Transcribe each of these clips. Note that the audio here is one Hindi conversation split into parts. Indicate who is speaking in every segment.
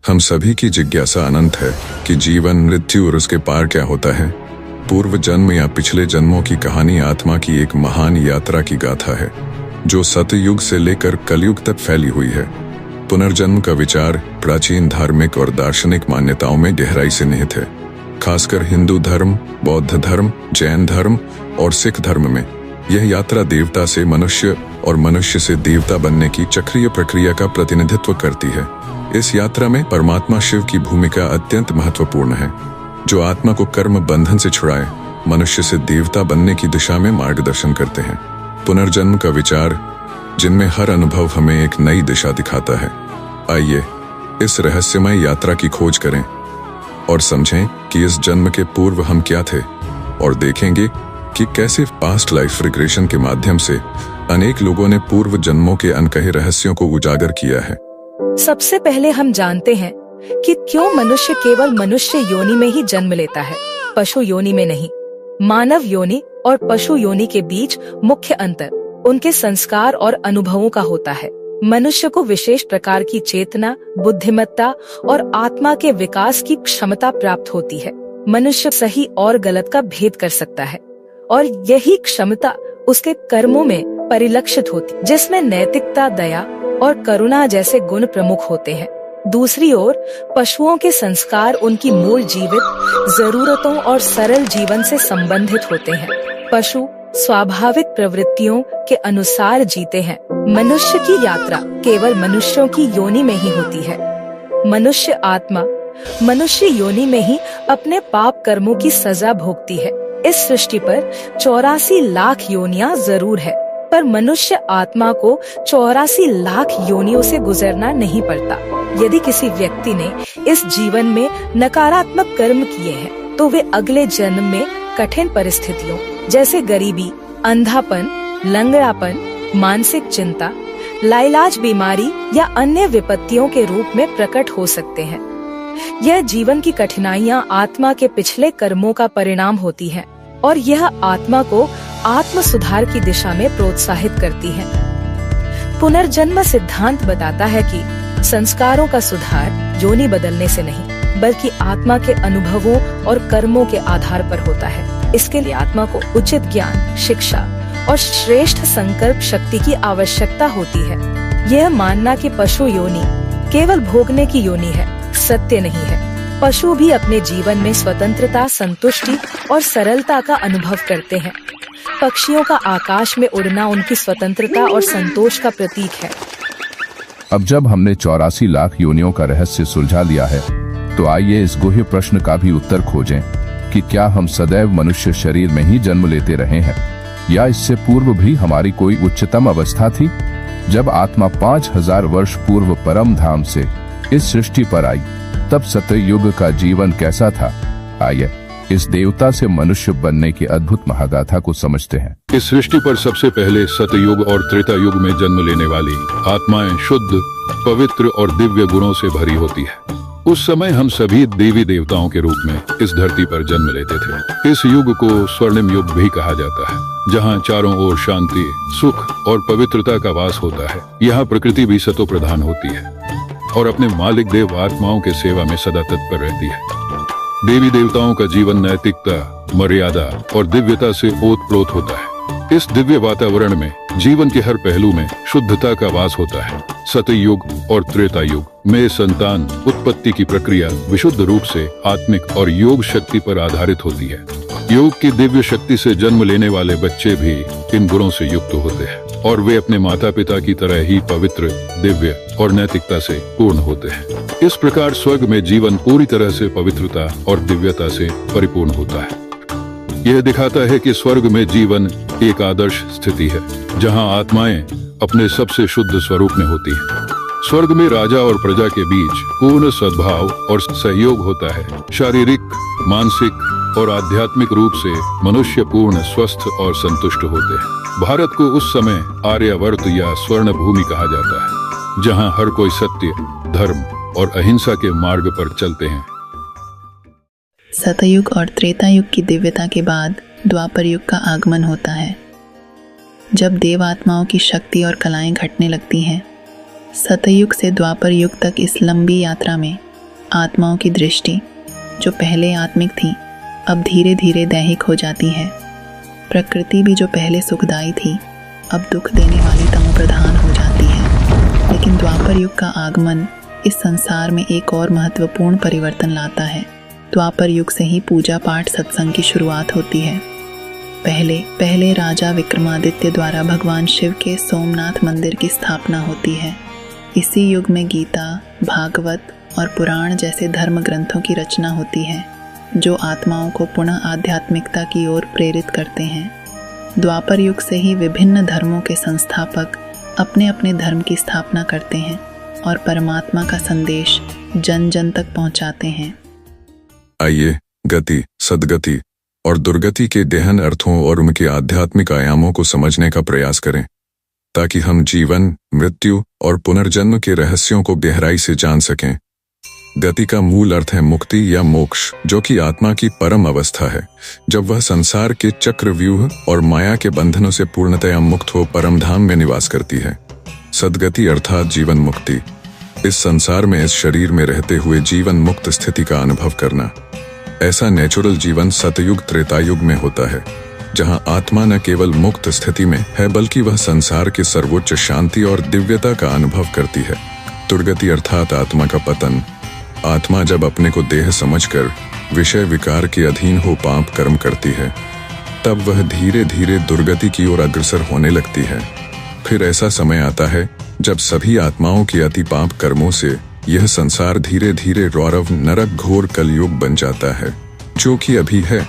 Speaker 1: हम सभी की जिज्ञासा अनंत है कि जीवन, मृत्यु और उसके पार क्या होता है। पूर्व जन्म या पिछले जन्मों की कहानी आत्मा की एक महान यात्रा की गाथा है, जो सतयुग से लेकर कलयुग तक फैली हुई है। पुनर्जन्म का विचार प्राचीन धार्मिक और दार्शनिक मान्यताओं में गहराई से निहित है। खासकर हिंदू धर्म, बौद्ध धर्म, जैन धर्म और सिख धर्म में यह यात्रा देवता से मनुष्य और मनुष्य से देवता बनने की चक्रीय प्रक्रिया का प्रतिनिधित्व करती है। इस यात्रा में परमात्मा शिव की भूमिका अत्यंत महत्वपूर्ण है, जो आत्मा को कर्म बंधन से छुड़ाए मनुष्य से देवता बनने की दिशा में मार्गदर्शन करते हैं। पुनर्जन्म का विचार, जिनमें हर अनुभव हमें एक नई दिशा दिखाता है। आइए इस रहस्यमय यात्रा की खोज करें और समझें कि इस जन्म के पूर्व हम क्या थे, और देखेंगे कि कैसे पास्ट लाइफ रिग्रेशन के माध्यम से अनेक लोगों ने पूर्व जन्मों के अनकहे रहस्यों को उजागर किया है।
Speaker 2: सबसे पहले हम जानते हैं कि क्यों मनुष्य केवल मनुष्य योनि में ही जन्म लेता है, पशु योनि में नहीं। मानव योनि और पशु योनि के बीच मुख्य अंतर उनके संस्कार और अनुभवों का होता है। मनुष्य को विशेष प्रकार की चेतना, बुद्धिमत्ता और आत्मा के विकास की क्षमता प्राप्त होती है। मनुष्य सही और गलत का भेद कर सकता है और यही क्षमता उसके कर्मों में परिलक्षित होती, जिसमें नैतिकता, दया और करुणा जैसे गुण प्रमुख होते हैं। दूसरी ओर पशुओं के संस्कार उनकी मूल जीवित जरूरतों और सरल जीवन से संबंधित होते हैं। पशु स्वाभाविक प्रवृत्तियों के अनुसार जीते हैं। मनुष्य की यात्रा केवल मनुष्यों की योनि में ही होती है। मनुष्य आत्मा मनुष्य योनि में ही अपने पाप कर्मों की सजा भोगती है। इस सृष्टि पर 84 लाख योनियां जरूर है, पर मनुष्य आत्मा को 84 लाख योनियों से गुजरना नहीं पड़ता। यदि किसी व्यक्ति ने इस जीवन में नकारात्मक कर्म किए हैं, तो वे अगले जन्म में कठिन परिस्थितियों जैसे गरीबी, अंधापन, लंगड़ापन, मानसिक चिंता, लाइलाज बीमारी या अन्य विपत्तियों के रूप में प्रकट हो सकते हैं। यह जीवन की कठिनाइयां आत्मा के पिछले कर्मों का परिणाम होती है और यह आत्मा को आत्म सुधार की दिशा में प्रोत्साहित करती है। पुनर्जन्म सिद्धांत बताता है कि संस्कारों का सुधार योनि बदलने से नहीं, बल्कि आत्मा के अनुभवों और कर्मों के आधार पर होता है। इसके लिए आत्मा को उचित ज्ञान, शिक्षा और श्रेष्ठ संकल्प शक्ति की आवश्यकता होती है। यह मानना कि पशु योनि केवल भोगने की योनि है, सत्य नहीं है। पशु भी अपने जीवन में स्वतंत्रता, संतुष्टि और सरलता का अनुभव करते हैं। पक्षियों का आकाश में उड़ना उनकी स्वतंत्रता और संतोष का प्रतीक है।
Speaker 3: अब जब हमने 84 लाख योनियों का रहस्य सुलझा लिया है, तो आइए इस गुह्य प्रश्न का भी उत्तर खोजें कि क्या हम सदैव मनुष्य शरीर में ही जन्म लेते रहे हैं, या इससे पूर्व भी हमारी कोई उच्चतम अवस्था थी, जब आत्मा 5000 वर्ष पूर्व परम धाम से इस सृष्टि पर आई, तब सतयुग का जीवन कैसा था। आइए इस देवता से मनुष्य बनने की अद्भुत महागाथा को समझते हैं।
Speaker 4: इस सृष्टि पर सबसे पहले सतयुग और त्रेता युग में जन्म लेने वाली आत्माएं शुद्ध, पवित्र और दिव्य गुणों से भरी होती है। उस समय हम सभी देवी देवताओं के रूप में इस धरती पर जन्म लेते थे। इस युग को स्वर्णिम युग भी कहा जाता है, जहाँ चारों ओर शांति, सुख और पवित्रता का वास होता है। यहाँ प्रकृति भी सतो प्रधान होती है और अपने मालिक देव आत्माओं के सेवा में सदा तत्पर रहती है। देवी देवताओं का जीवन नैतिकता, मर्यादा और दिव्यता से ओतप्रोत होता है। इस दिव्य वातावरण में जीवन के हर पहलू में शुद्धता का वास होता है। सतयुग और त्रेता युग में संतान उत्पत्ति की प्रक्रिया विशुद्ध रूप से आत्मिक और योग शक्ति पर आधारित होती है। योग की दिव्य शक्ति से जन्म लेने वाले बच्चे भी इन गुणों से युक्त होते हैं और वे अपने माता पिता की तरह ही पवित्र, दिव्य और नैतिकता से पूर्ण होते हैं। इस प्रकार स्वर्ग में जीवन पूरी तरह से पवित्रता और दिव्यता से परिपूर्ण होता है। यह दिखाता है कि स्वर्ग में जीवन एक आदर्श स्थिति है, जहां आत्माएं अपने सबसे शुद्ध स्वरूप में होती हैं। स्वर्ग में राजा और प्रजा के बीच पूर्ण सद्भाव और सहयोग होता है। शारीरिक, मानसिक और आध्यात्मिक रूप से मनुष्य पूर्ण, स्वस्थ और संतुष्ट होते हैं। भारत को उस समय आर्यावर्त या स्वर्ण भूमि कहा जाता है, जहां हर कोई सत्य, धर्म और अहिंसा के मार्ग पर चलते हैं।
Speaker 5: सतयुग और त्रेता युग की दिव्यता के बाद द्वापर युग का आगमन होता है, जब देव आत्माओं की शक्ति और कलाएं घटने लगती हैं। सतयुग से द्वापर युग तक इस लंबी यात्रा में आत्माओं की दृष्टि जो पहले आत्मिक थी अब धीरे धीरे दैहिक हो जाती है। प्रकृति भी जो पहले सुखदायी थी अब दुख देने वाली तमोप्रधान हो जाती है। लेकिन द्वापर युग का आगमन इस संसार में एक और महत्वपूर्ण परिवर्तन लाता है। द्वापर युग से ही पूजा पाठ सत्संग की शुरुआत होती है। पहले राजा विक्रमादित्य द्वारा भगवान शिव के सोमनाथ मंदिर की स्थापना होती है। इसी युग में गीता, भागवत और पुराण जैसे धर्म ग्रंथों की रचना होती है जो आत्माओं को पुनः आध्यात्मिकता की ओर प्रेरित करते हैं। द्वापर युग से ही विभिन्न धर्मों के संस्थापक अपने अपने धर्म की स्थापना करते हैं और परमात्मा का संदेश जन जन तक पहुंचाते हैं।
Speaker 1: आइए गति, सद्गति और दुर्गति के गहन अर्थों और उनके आध्यात्मिक आयामों को समझने का प्रयास करें ताकि हम जीवन, मृत्यु और पुनर्जन्म के रहस्यों को गहराई से जान सकें। गति का मूल अर्थ है मुक्ति या मोक्ष, जो कि आत्मा की परम अवस्था है जब वह संसार के चक्रव्यूह और माया के बंधनों से पूर्णतया मुक्त हो परम धाम में निवास करती है। सद्गति अर्थात जीवन मुक्ति, इस संसार में इस शरीर में रहते हुए जीवन मुक्त स्थिति का अनुभव करना। ऐसा नेचुरल जीवन सतयुग त्रेतायुग में होता है जहां आत्मा न केवल मुक्त स्थिति में है बल्कि वह संसार के सर्वोच्च शांति और दिव्यता का अनुभव करती है। दुर्गति अर्थात आत्मा का पतन, आत्मा जब अपने को देह समझकर विषय विकार के अधीन हो पाप कर्म करती है तब वह धीरे धीरे दुर्गति की ओर अग्रसर होने लगती है। फिर ऐसा समय आता है जब सभी आत्माओं के अति पाप कर्मों से यह संसार धीरे धीरे रौरव नरक घोर कलयुग बन जाता है, जो कि अभी है।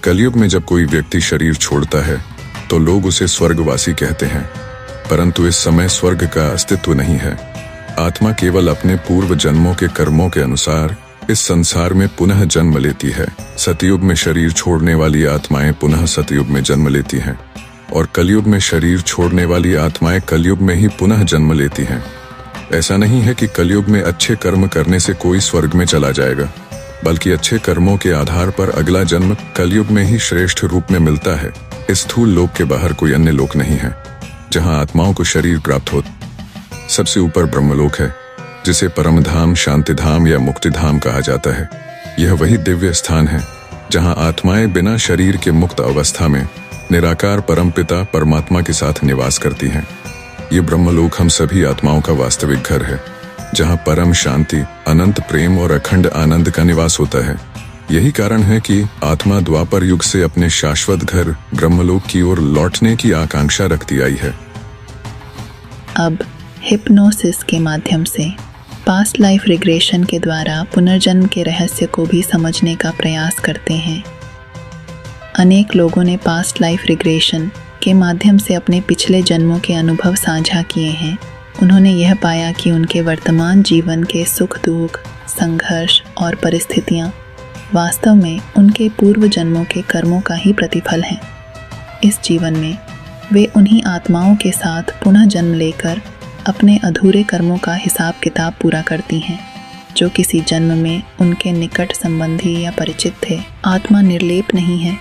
Speaker 1: कलयुग में जब कोई व्यक्ति शरीर छोड़ता है तो लोग उसे स्वर्गवासी कहते हैं, परंतु इस समय स्वर्ग का अस्तित्व नहीं है। आत्मा केवल अपने पूर्व जन्मों के कर्मों के अनुसार इस संसार में पुनः जन्म लेती है। सतयुग में शरीर छोड़ने वाली आत्माएं पुनः सतयुग में जन्म लेती हैं और कलयुग में शरीर छोड़ने वाली आत्माएं कलयुग में ही पुनः जन्म लेती हैं। ऐसा नहीं है कि कलयुग में अच्छे कर्म करने से कोई स्वर्ग में चला जाएगा, बल्कि अच्छे कर्मों के आधार पर अगला जन्म कलयुग में ही श्रेष्ठ रूप में मिलता है। इस स्थूल लोक के बाहर कोई अन्य लोक नहीं है जहां आत्माओं को शरीर प्राप्त हो। सबसे ऊपर ब्रह्मलोक है जिसे परम धाम, शांति धाम या मुक्ति धाम कहा जाता है। यह वही दिव्य स्थान है जहां आत्माएं बिना शरीर के मुक्त अवस्था में निराकार परमपिता परमात्मा के साथ निवास करती हैं। ये ब्रह्मलोक हम सभी आत्माओं का वास्तविक घर है जहां परम शांति, अनंत प्रेम और अखंड आनंद का निवास होता है। यही कारण है कि आत्मा द्वापर युग से अपने शाश्वत घर ब्रह्मलोक की ओर लौटने की आकांक्षा रखती आई है।
Speaker 5: अब हिप्नोसिस के माध्यम से पास्ट लाइफ रिग्रेशन के द्वारा पुनर्जन्म के रहस्य को भी समझने का प्रयास करते हैं। अनेक लोगों ने पास्ट लाइफ रिग्रेशन के माध्यम से अपने पिछले जन्मों के अनुभव साझा किए हैं। उन्होंने यह पाया कि उनके वर्तमान जीवन के सुख दुख, संघर्ष और परिस्थितियां वास्तव में उनके पूर्व जन्मों के कर्मों का ही प्रतिफल हैं। इस जीवन में वे उन्हीं आत्माओं के साथ पुनः जन्म लेकर अपने अधूरे कर्मों का हिसाब किताब पूरा करती हैं जो किसी जन्म में उनके निकट संबंधी या परिचित थे। आत्मा निर्लेप नहीं है।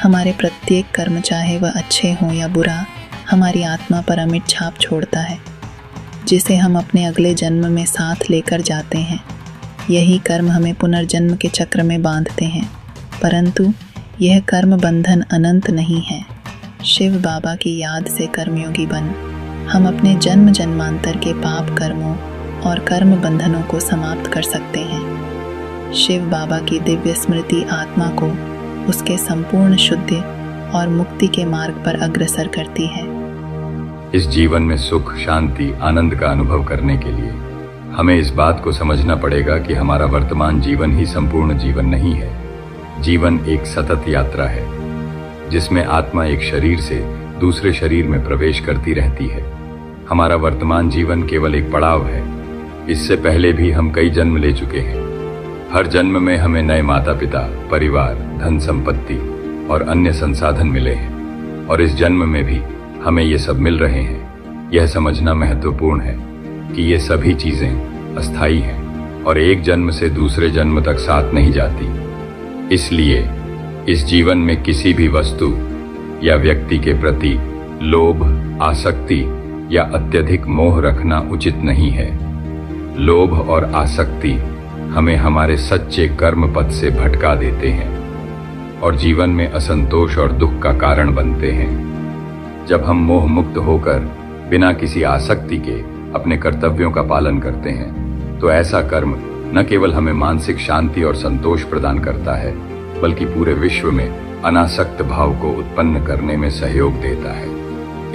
Speaker 5: हमारे प्रत्येक कर्म, चाहे वह अच्छे हों या बुरा, हमारी आत्मा पर अमिट छाप छोड़ता है जिसे हम अपने अगले जन्म में साथ लेकर जाते हैं। यही कर्म हमें पुनर्जन्म के चक्र में बांधते हैं, परंतु यह कर्म बंधन अनंत नहीं है। शिव बाबा की याद से कर्मयोगी बन हम अपने जन्म जन्मांतर के पाप कर्मों और कर्म बंधनों को समाप्त कर सकते हैं। शिव बाबा की दिव्य स्मृति आत्मा को उसके संपूर्ण शुद्धि और मुक्ति के मार्ग पर अग्रसर करती है।
Speaker 6: इस जीवन में सुख, शांति, आनंद का अनुभव करने के लिए हमें इस बात को समझना पड़ेगा कि हमारा वर्तमान जीवन ही संपूर्ण जीवन नहीं है। जीवन एक सतत यात्रा है जिसमें आत्मा एक शरीर से दूसरे शरीर में प्रवेश करती रहती है। हमारा वर्तमान जीवन केवल एक पड़ाव है। इससे पहले भी हम कई जन्म ले चुके हैं। हर जन्म में हमें नए माता पिता, परिवार, धन संपत्ति और अन्य संसाधन मिले हैं और इस जन्म में भी हमें ये सब मिल रहे हैं। यह समझना महत्वपूर्ण है कि ये सभी चीजें अस्थायी हैं और एक जन्म से दूसरे जन्म तक साथ नहीं जाती। इसलिए इस जीवन में किसी भी वस्तु या व्यक्ति के प्रति लोभ, आसक्ति या अत्यधिक मोह रखना उचित नहीं है। लोभ और आसक्ति हमें हमारे सच्चे कर्म पथ से भटका देते हैं और जीवन में असंतोष और दुख का कारण बनते हैं। जब हम मोह मुक्त होकर बिना किसी आसक्ति के अपने कर्तव्यों का पालन करते हैं तो ऐसा कर्म न केवल हमें मानसिक शांति और संतोष प्रदान करता है बल्कि पूरे विश्व में अनासक्त भाव को उत्पन्न करने में सहयोग देता है।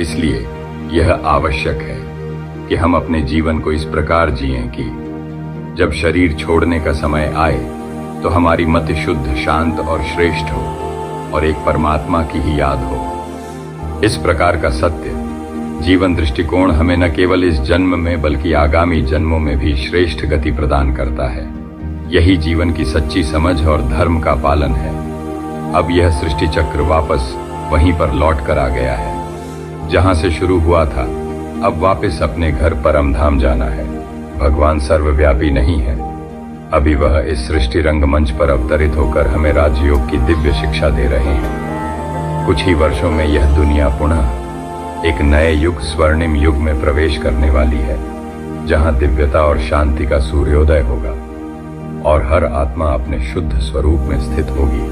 Speaker 6: इसलिए यह आवश्यक है कि हम अपने जीवन को इस प्रकार जिएं कि जब शरीर छोड़ने का समय आए तो हमारी मति शुद्ध, शांत और श्रेष्ठ हो और एक परमात्मा की ही याद हो। इस प्रकार का सत्य जीवन दृष्टिकोण हमें न केवल इस जन्म में बल्कि आगामी जन्मों में भी श्रेष्ठ गति प्रदान करता है। यही जीवन की सच्ची समझ और धर्म का पालन है। अब यह सृष्टि चक्र वापस वहीं पर लौट कर आ गया है जहां से शुरू हुआ था। अब वापस अपने घर परम धाम जाना है। भगवान सर्वव्यापी नहीं है, अभी वह इस सृष्टि रंगमंच पर अवतरित होकर हमें राजयोग की दिव्य शिक्षा दे रहे हैं। कुछ ही वर्षों में यह दुनिया पुनः एक नए युग, स्वर्णिम युग में प्रवेश करने वाली है जहां दिव्यता और शांति का सूर्योदय होगा और हर आत्मा अपने शुद्ध स्वरूप में स्थित होगी।